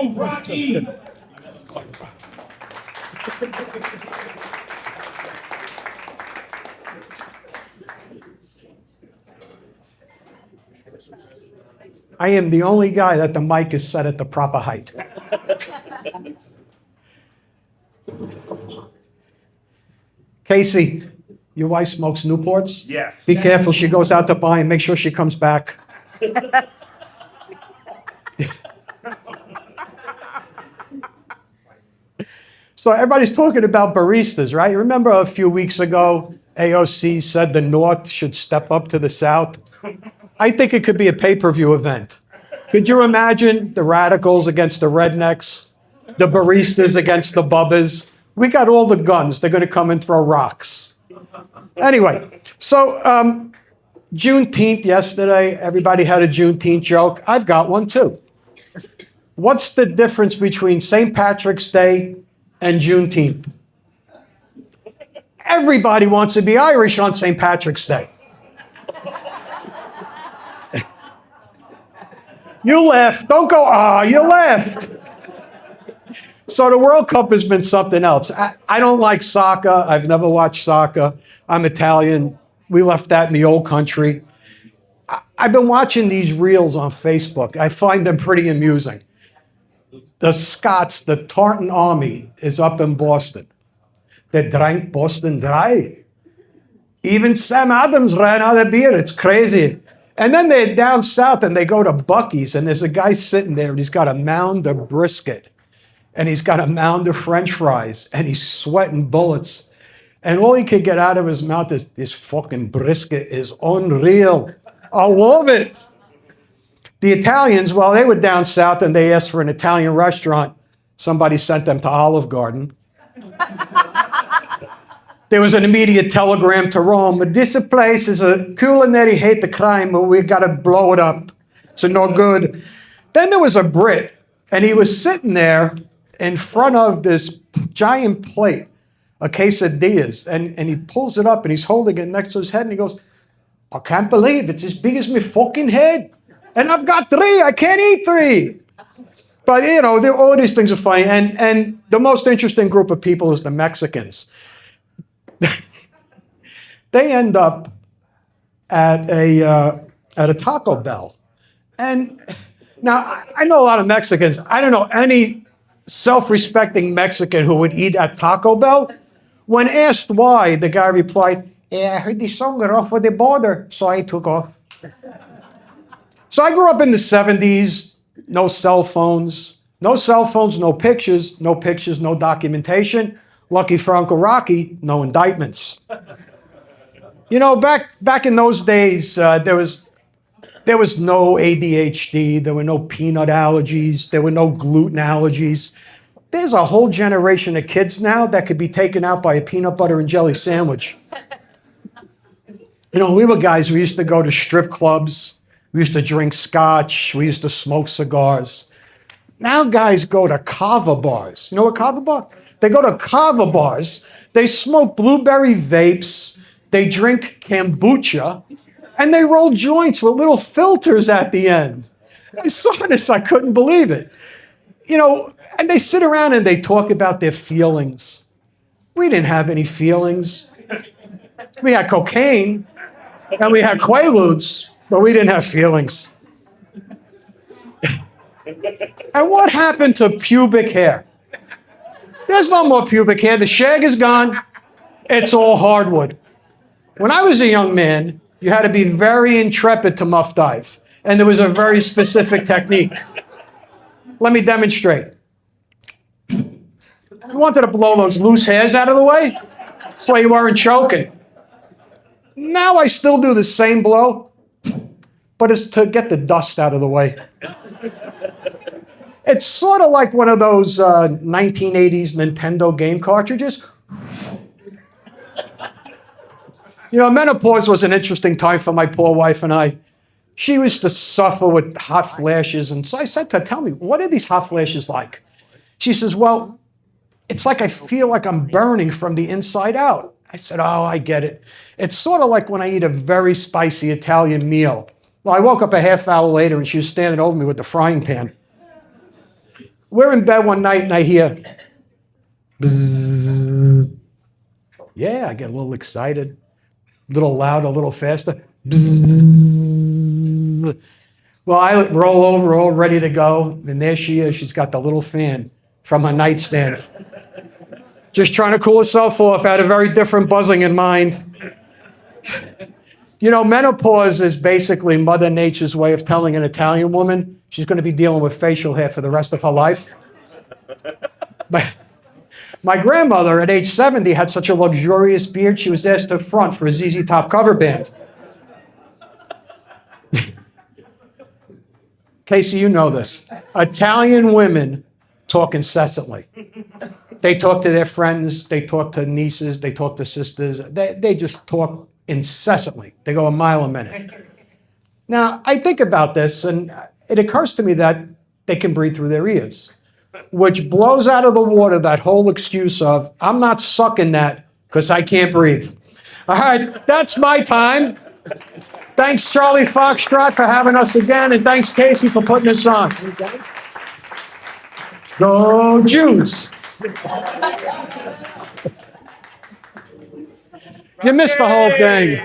Rocky. I am the only guy that the mic is set at the proper height. Casey, your wife smokes Newports? Yes. Be careful, she goes out to buy and make sure she comes back. So everybody's talking about baristas, right? Remember a few weeks ago, AOC said the North should step up to the South? I think it could be a pay-per-view event. Could you imagine the radicals against the rednecks, the baristas against the bubbas? We got all the guns. They're going to come and throw rocks. Anyway, so Juneteenth yesterday, everybody had a Juneteenth joke. I've got one too. What's the difference between St. Patrick's Day and Juneteenth? Everybody wants to be Irish on St. Patrick's Day. You left. Don't go, you left. So the World Cup has been something else. I don't like soccer. I've never watched soccer. I'm Italian. We left that in the old country. I've been watching these reels on Facebook. I find them pretty amusing. The Scots, the Tartan Army, is up in Boston. They drank Boston dry. Even Sam Adams ran out of beer. It's crazy. And then they're down south and they go to Buc-ee's and there's a guy sitting there and he's got a mound of brisket and he's got a mound of French fries and he's sweating bullets. And all he could get out of his mouth is, this fucking brisket is unreal. I love it. The Italians, well, they were down south and they asked for an Italian restaurant. Somebody sent them to Olive Garden. There was an immediate telegram to Rome. This place is a culinary hate the crime, but we got to blow it up. It's no good. Then there was a Brit, and he was sitting there in front of this giant plate, a quesadillas, and he pulls it up and he's holding it next to his head and he goes, I can't believe it's as big as my fucking head. And I've got 3. I can't eat 3. But, you know, all of these things are funny. And the most interesting group of people is the Mexicans. They end up at a Taco Bell. And now, I know a lot of Mexicans. I don't know any self-respecting Mexican who would eat at Taco Bell. When asked why, the guy replied, yeah, I heard the song got off of the border, so I took off. So I grew up in the 70s, no cell phones. No cell phones, no pictures, no documentation. Lucky for Uncle Rocky, no indictments. You know, back in those days, there was no ADHD, there were no peanut allergies, there were no gluten allergies. There's a whole generation of kids now that could be taken out by a peanut butter and jelly sandwich. You know, we were guys, we used to go to strip clubs, we used to drink scotch, we used to smoke cigars. Now guys go to kava bars. You know what kava bar? They go to kava bars, they smoke blueberry vapes, they drink kombucha, and they roll joints with little filters at the end. I saw this, I couldn't believe it. You know, and they sit around and they talk about their feelings. We didn't have any feelings. We had cocaine, and we had Quaaludes, but we didn't have feelings. And what happened to pubic hair? There's no more pubic hair. The shag is gone. It's all hardwood. When I was a young man, you had to be very intrepid to muff dive. And there was a very specific technique. Let me demonstrate. You wanted to blow those loose hairs out of the way, so you weren't choking. Now I still do the same blow, but it's to get the dust out of the way. It's sort of like one of those 1980s Nintendo game cartridges. You know, menopause was an interesting time for my poor wife and I. She used to suffer with hot flashes. And so I said to her, tell me, what are these hot flashes like? She says, well, it's like I feel like I'm burning from the inside out. I said, oh, I get it. It's sort of like when I eat a very spicy Italian meal. Well, I woke up a half hour later and she was standing over me with the frying pan. We're in bed one night and I hear, bzzz. Yeah, I get a little excited, a little louder, a little faster. Bzzz. Well, I roll over, all ready to go, and there she is. She's got the little fan from her nightstand. Just trying to cool herself off. I had a very different buzzing in mind. You know, menopause is basically Mother Nature's way of telling an Italian woman she's going to be dealing with facial hair for the rest of her life. My grandmother, at age 70, had such a luxurious beard, she was asked to front for a ZZ Top cover band. Casey, you know this. Italian women talk incessantly. They talk to their friends, they talk to nieces, they talk to sisters. They just talk incessantly. They go a mile a minute. Now, I think about this, and it occurs to me that they can breathe through their ears, which blows out of the water that whole excuse of, I'm not sucking that because I can't breathe. All right, that's my time. Thanks, Charlie Foxtrot, for having us again, and thanks, Casey, for putting us on. Go Jews! You missed the whole thing.